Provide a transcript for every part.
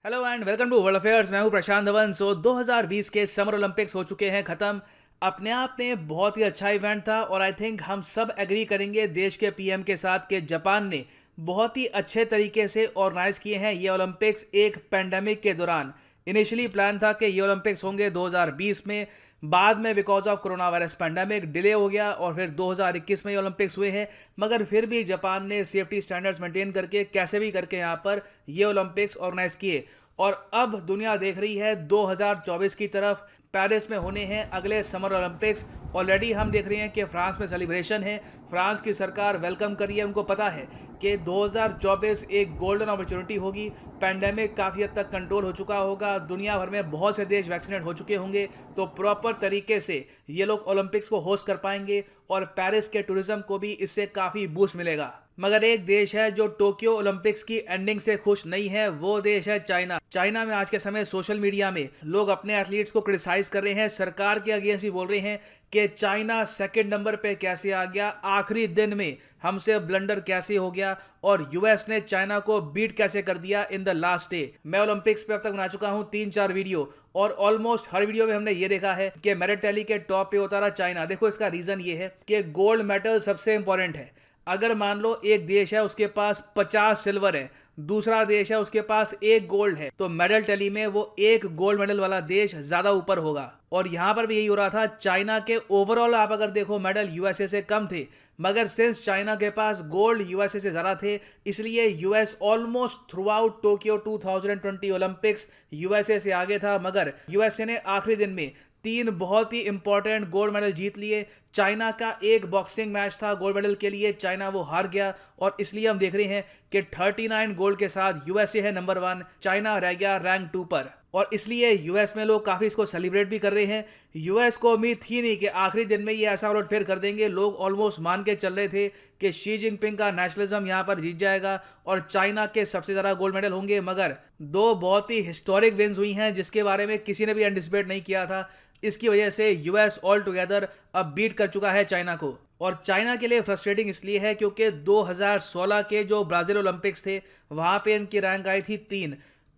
Hello and welcome to world affairs. मैं हूं प्रशांत धवन। 2020 के समर ओलंपिक्स हो चुके हैं खत्म। अपने आप में बहुत ही अच्छा इवेंट था और आई थिंक हम सब एग्री करेंगे देश के पीएम के साथ कि जापान ने बहुत ही अच्छे तरीके से ऑर्गेनाइज किए हैं ये ओलंपिक्स एक पेंडेमिक के दौरान। इनिशियली प्लान था कि ये ओलंपिक्स होंगे 2020 में, बाद में because of corona virus pandemic delay हो गया और फिर 2021 में ये ओलंपिक्स हुए हैं। मगर फिर भी जापान ने सेफ्टी स्टैंडर्ड्स मेंटेन करके कैसे भी करके यहाँ पर ये ओलंपिक्स ऑर्गेनाइज किए और अब दुनिया देख रही है 2024 की तरफ। पेरिस में होने हैं अगले समर ओलंपिक्स। ऑलरेडी हम देख रहे हैं कि फ्रांस में सेलिब्रेशन है, फ्रांस की सरकार वेलकम कर रही है। उनको पता है कि 2024 एक गोल्डन अपॉर्चुनिटी होगी। पैंडेमिक काफ़ी हद तक कंट्रोल हो चुका होगा, दुनिया भर में बहुत से देश वैक्सीनेट हो चुके होंगे, तो प्रॉपर तरीके से ये लोग ओलंपिक्स को होस्ट कर पाएंगे और पेरिस के टूरिज्म को भी इससे काफ़ी बूस्ट मिलेगा। मगर एक देश है जो टोक्यो ओलंपिक्स की एंडिंग से खुश नहीं है, वो देश है चाइना। चाइना में आज के समय सोशल मीडिया में लोग अपने एथलीट्स को क्रिटिसाइज कर रहे हैं, सरकार के अगेंस्ट भी बोल रहे हैं कि चाइना सेकंड नंबर पे कैसे आ गया, आखिरी दिन में हमसे ब्लंडर कैसे हो गया और यूएस ने चाइना को बीट कैसे कर दिया इन द लास्ट डे। मैं ओलंपिक्स पे अब तक बना चुका हूं 3-4 वीडियो और ऑलमोस्ट हर वीडियो में हमने ये देखा है कि मेरिट टैली के टॉप पे उतारा चाइना। देखो इसका रीजन ये है कि गोल्ड मेडल सबसे इंपॉर्टेंट है। अगर मान लो एक देश है उसके पास 50 सिल्वर है, दूसरा देश है उसके पास एक गोल्ड है, तो मेडल टैली में वो एक गोल्ड मेडल वाला देश ज्यादा ऊपर होगा। और यहां पर भी यही हो रहा था। चाइना के ओवरऑल आप अगर देखो मेडल यूएसए से कम थे, मगर सिंस चाइना के पास गोल्ड यूएसए से ज्यादा थे, इसलिए US almost through out Tokyo 2020 Olympics USA से आगे था। मगर यूएसए ने आखिरी दिन में 3 बहुत ही इंपॉर्टेंट गोल्ड मेडल जीत लिए। चाइना का एक बॉक्सिंग मैच था गोल्ड मेडल के लिए, चाइना वो हार गया और इसलिए हम देख रहे हैं कि 39 गोल्ड के साथ यूएसए है नंबर 1, चाइना रह गया रैंक 2 पर। और इसलिए यूएस में लोग काफ़ी इसको सेलिब्रेट भी कर रहे हैं। यूएस को उम्मीद थी नहीं कि आखिरी दिन में ये ऐसा उलट फेर कर देंगे। लोग ऑलमोस्ट मान के चल रहे थे कि शी जिनपिंग का नेशनलिज्म यहाँ पर जीत जाएगा और चाइना के सबसे ज़्यादा गोल्ड मेडल होंगे। मगर 2 बहुत ही हिस्टोरिक विन्स हुई हैं जिसके बारे में किसी ने भी एंटिसिपेट नहीं किया था। इसकी वजह से यूएस ऑल टुगेदर अब बीट कर चुका है चाइना को। और चाइना के लिए फ्रस्ट्रेटिंग इसलिए है क्योंकि 2016 के जो ब्राज़ील ओलंपिक्स थे वहां पे इनकी रैंक आई थी 3।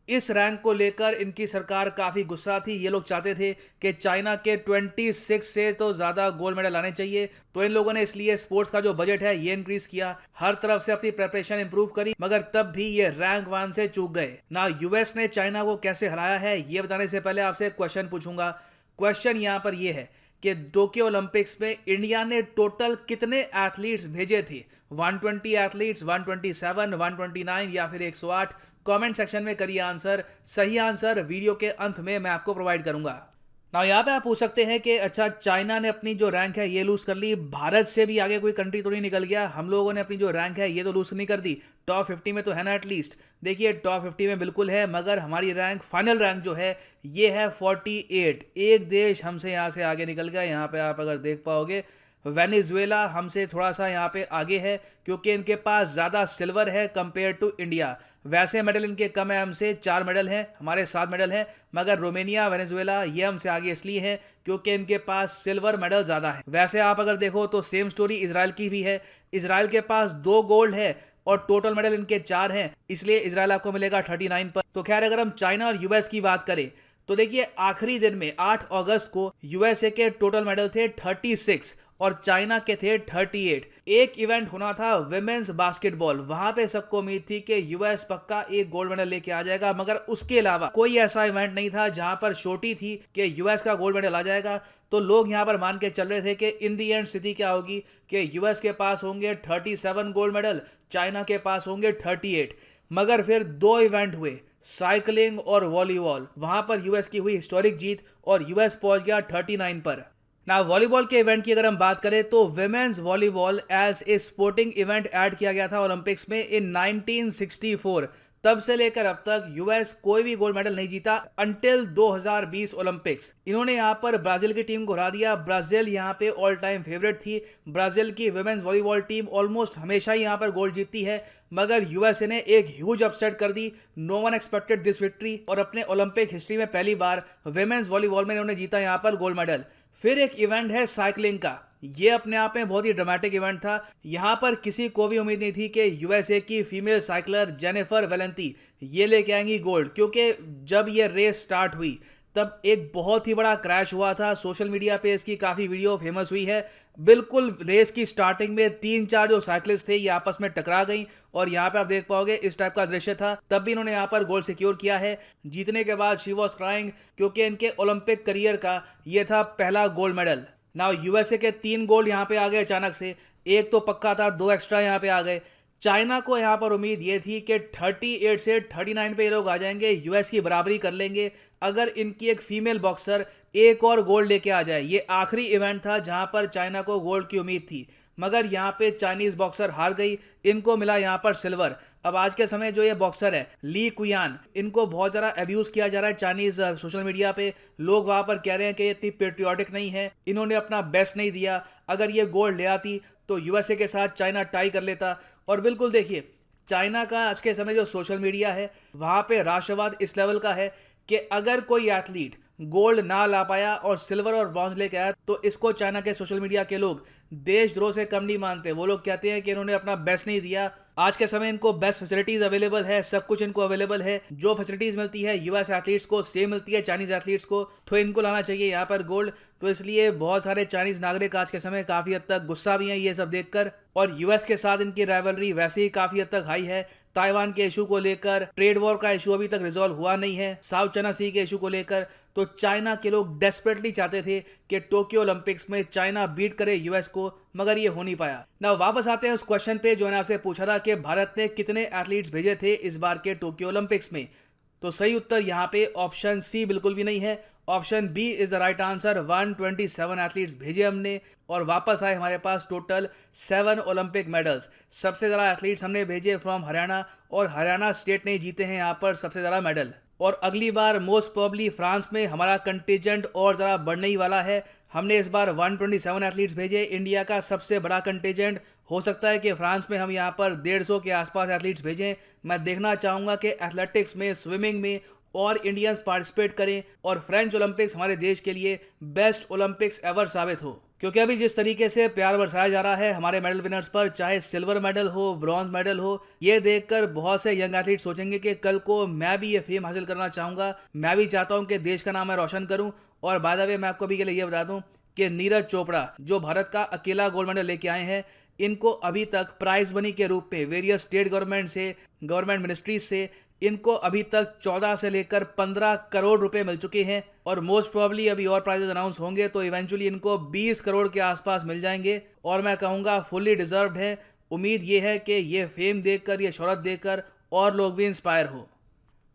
इस रैंक को लेकर इनकी सरकार काफ़ी गुस्सा थी। ये लोग चाहते थे कि चाइना के 26 से तो ज़्यादा गोल्ड मेडल आने चाहिए, तो इन लोगों ने इसलिए स्पोर्ट्स का जो बजट है ये इंक्रीज किया, हर तरफ से अपनी प्रिपरेशन इंप्रूव करी। मगर तब भी ये रैंक 1 से चूक गए ना। यूएस ने चाइना को कैसे हराया है ये बताने से पहले आपसे एक क्वेश्चन पूछूंगा। क्वेश्चन यहाँ पर यह है कि टोक्यो ओलंपिक्स में इंडिया ने टोटल कितने एथलीट्स भेजे थे? 120 एथलीट्स, 127, 129 या फिर 108? कमेंट सेक्शन में करिए आंसर। सही आंसर वीडियो के अंत में मैं आपको प्रोवाइड करूंगा। ना यहाँ पे आप पूछ सकते हैं कि अच्छा चाइना ने अपनी जो रैंक है ये लूज कर ली, भारत से भी आगे कोई कंट्री तो नहीं निकल गया? हम लोगों ने अपनी जो रैंक है ये तो लूज नहीं कर दी, टॉप 50 में तो है ना एटलीस्ट। देखिए टॉप 50 में बिल्कुल है, मगर हमारी रैंक फाइनल रैंक जो है ये है 48। एक देश हमसे यहाँ से आगे निकल गया। यहाँ पे आप अगर देख पाओगे वेनेजुएला हमसे थोड़ा सा यहाँ पे आगे है क्योंकि इनके पास ज़्यादा सिल्वर है कंपेयर टू इंडिया। वैसे मेडल इनके कम है, हमसे 4 मेडल हैं, हमारे 7 मेडल हैं। मगर रोमेनिया, वेनेजुएला ये हमसे आगे इसलिए हैं क्योंकि इनके पास सिल्वर मेडल ज़्यादा है। वैसे आप अगर देखो तो सेम स्टोरी इसराइल की भी है। इसराइल के पास 2 गोल्ड है और टोटल मेडल इनके 4 हैं, इसलिए इसराइल आपको मिलेगा 39 पर। तो खैर अगर हम चाइना और यूएस की बात करें तो देखिए आखिरी दिन में 8 अगस्त को यूएसए के टोटल मेडल थे 36 और चाइना के थे 38। एक इवेंट होना था विमेंस बास्केटबॉल, वहां पे सबको उम्मीद थी कि यूएस पक्का एक गोल्ड मेडल लेके आ जाएगा, मगर उसके अलावा कोई ऐसा इवेंट नहीं था जहां पर छोटी थी कि यूएस का गोल्ड मेडल आ जाएगा। तो लोग यहां पर मान के चल रहे थे कि इन दी एंड स्थिति क्या होगी कि यूएस के पास होंगे 37 गोल्ड मेडल, चाइना के पास होंगे 38। मगर फिर 2 इवेंट हुए, साइकिलिंग और वॉलीबॉल, वहां पर यूएस की हुई हिस्टोरिक जीत और यूएस पहुंच गया 39 पर। ना वॉलीबॉल के इवेंट की अगर हम बात करें तो women's volleyball as a sporting event add किया गया था ओलंपिक्स में इन 1964। तब से लेकर अब तक यूएस कोई भी गोल्ड मेडल नहीं जीता अंटिल 2020 ओलंपिक्स। इन्होंने यहाँ पर ब्राजील की टीम को हरा दिया। ब्राजील यहाँ पे ऑल टाइम फेवरेट थी। ब्राजील की विमेंस वॉलीबॉल टीम ऑलमोस्ट हमेशा ही यहाँ पर गोल्ड जीतती है, मगर यूएसए ने एक ह्यूज अपसेट कर दी। No one expected this victory और अपने ओलंपिक हिस्ट्री में पहली बार विमेंस वॉलीबॉल में इन्होंने जीता यहाँ पर गोल्ड मेडल। फिर एक इवेंट है साइकिलिंग का। ये अपने आप में बहुत ही ड्रामेटिक इवेंट था। यहाँ पर किसी को भी उम्मीद नहीं थी कि यूएसए की फीमेल साइकिलर जेनिफर वेलेंटी ये लेके आएंगी गोल्ड, क्योंकि जब ये रेस स्टार्ट हुई तब एक बहुत ही बड़ा क्रैश हुआ था। सोशल मीडिया पे इसकी काफ़ी वीडियो फेमस हुई है। बिल्कुल रेस की स्टार्टिंग में 3-4 जो साइकिलिस्ट थे ये आपस में टकरा गई और यहाँ पे आप देख पाओगे इस टाइप का दृश्य था। तब भी इन्होंने यहाँ पर गोल्ड सिक्योर किया है। जीतने के बाद शी वॉज क्राइंग, क्योंकि इनके ओलंपिक करियर का ये था पहला गोल्ड मेडल। नाउ यूएसए के 3 गोल्ड यहाँ पे आ गए अचानक से, एक तो पक्का था, 2 एक्स्ट्रा यहाँ पे आ गए। चाइना को यहाँ पर उम्मीद ये थी कि 38 से 39 पे ये लोग आ जाएंगे, यूएस की बराबरी कर लेंगे अगर इनकी एक फीमेल बॉक्सर एक और गोल्ड लेके आ जाए। ये आखिरी इवेंट था जहां पर चाइना को गोल्ड की उम्मीद थी, मगर यहाँ पे चाइनीज बॉक्सर हार गई, इनको मिला यहाँ पर सिल्वर। अब आज के समय जो ये बॉक्सर है ली कुयान, इनको बहुत ज़्यादा अब्यूज किया जा रहा है चाइनीज सोशल मीडिया पे। लोग वहाँ पर कह रहे हैं कि ये इतनी पेट्रियाटिक नहीं है, इन्होंने अपना बेस्ट नहीं दिया। अगर ये गोल्ड ले आती तो यूएसए के साथ चाइना टाई कर लेता। और बिल्कुल देखिए, चाइना का आज के समय जो सोशल मीडिया है वहाँ पे राष्ट्रवाद इस लेवल का है कि अगर कोई एथलीट गोल्ड ना ला पाया और सिल्वर और ब्रॉन्ज लेके आया तो इसको चाइना के सोशल मीडिया के लोग देशद्रोह से कम नहीं मानते। वो लोग कहते हैं कि इन्होंने अपना बेस्ट नहीं दिया। आज के समय इनको बेस्ट फैसिलिटीज अवेलेबल है, सब कुछ इनको अवेलेबल है। जो फैसिलिटीज मिलती है यूएस एथलीट्स को सेम मिलती है चाइनीज एथलीट्स को, तो इनको लाना चाहिए यहाँ पर गोल्ड। तो इसलिए बहुत सारे चाइनीज नागरिक आज के समय काफी हद तक गुस्सा भी हैं ये सब देखकर। और यूएस के साथ इनकी राइवलरी वैसे ही काफी हद तक हाई है। ताइवान के इशू को लेकर, ट्रेड वॉर का इशू अभी तक रिजॉल्व हुआ नहीं है, साउथ चाइना सी के इशू को लेकर। तो चाइना के लोग डेस्परेटली चाहते थे कि टोक्यो ओलंपिक्स में चाइना बीट करे यूएस को, मगर ये हो नहीं पाया। ना वापस आते हैं उस क्वेश्चन पे जो मैंने आपसे पूछा था कि भारत ने कितने एथलीट्स भेजे थे इस बार के टोक्यो ओलंपिक्स में। तो सही उत्तर यहाँ पे ऑप्शन सी बिल्कुल भी नहीं है। Option B is the right answer. 127 athletes भेजे हमने और वापस आए हमारे पास टोटल 7 ओलंपिक मेडल्स। सबसे ज़्यादा एथलीट्स हमने भेजे फ्रॉम हरियाणा, और हरियाणा स्टेट ने जीते हैं यहाँ पर सबसे ज़्यादा मेडल। और अगली बार मोस्ट प्रोबेबली फ्रांस में हमारा कंटिजेंट और ज़्यादा बढ़ने ही वाला है। हमने इस बार 127 एथलीट्स भेजे, इंडिया का सबसे बड़ा कंटिजेंट। हो सकता है कि फ्रांस में हम यहाँ पर 150 के आसपास एथलीट्स भेजें। मैं देखना चाहूँगा कि एथलेटिक्स में, स्विमिंग में और इंडियंस पार्टिसिपेट करें और फ्रेंच ओलंपिक्स हमारे देश के लिए बेस्ट ओलंपिक्स एवर साबित हो। क्योंकि अभी जिस तरीके से प्यार बरसाया जा रहा है हमारे मेडल विनर्स पर, चाहे सिल्वर मेडल हो, ब्रॉन्ज मेडल हो, ये देखकर बहुत से यंग एथलीट सोचेंगे कि कल को मैं भी ये फेम हासिल करना चाहूँगा, मैं भी चाहता हूँ कि देश का नाम मैं रोशन करूँ। और बाय द वे मैं आपको अभी के लिए ये बता दूँ कि नीरज चोपड़ा जो भारत का अकेला गोल्ड मेडल लेके आए हैं, इनको अभी तक प्राइज मनी के रूप में वेरियस स्टेट गवर्नमेंट से, गवर्नमेंट मिनिस्ट्रीज से इनको अभी तक 14 से लेकर 15 करोड़ रुपए मिल चुके हैं। और मोस्ट प्रोबेबली अभी और प्राइजेस अनाउंस होंगे तो इवेंचुअली इनको 20 करोड़ के आसपास मिल जाएंगे। और मैं कहूँगा फुल्ली डिजर्व्ड है। उम्मीद ये है कि ये फेम देखकर, ये शोहरत देखकर और लोग भी इंस्पायर हो।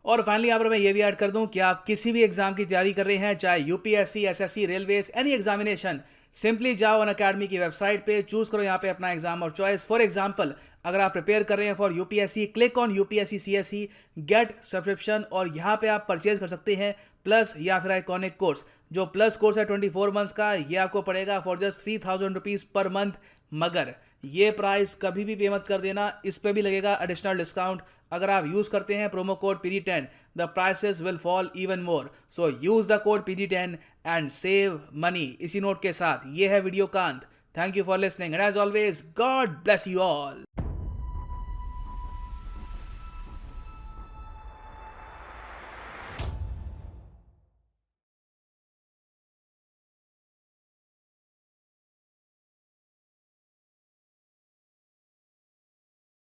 और फाइनली यहाँ पर मैं ये भी ऐड कर दूं कि आप किसी भी एग्जाम की तैयारी कर रहे हैं, चाहे UPSC, SSC, railways, any examination, simply जाओ अनअकैडमी की वेबसाइट पे, चूज करो यहाँ पे अपना एग्जाम और चॉइस। फॉर एग्जांपल, अगर आप प्रिपेयर कर रहे हैं for UPSC, click on UPSC CSE, get subscription, और यहाँ पे आप परचेज कर सकते हैं प्लस या फिर आइकॉनिक कोर्स। जो प्लस कोर्स है 24 मंथ्स का, ये आपको पड़ेगा for just 3000 rupees per month. मगर ये प्राइस कभी भी पे मत कर देना, इस पे भी लगेगा एडिशनल डिस्काउंट। अगर आप यूज करते हैं promo code PD10, the prices will fall even more. So use the code PD10 and save money. इसी नोट के साथ ये है वीडियो का अंत। Thank you for listening and as always God bless you all.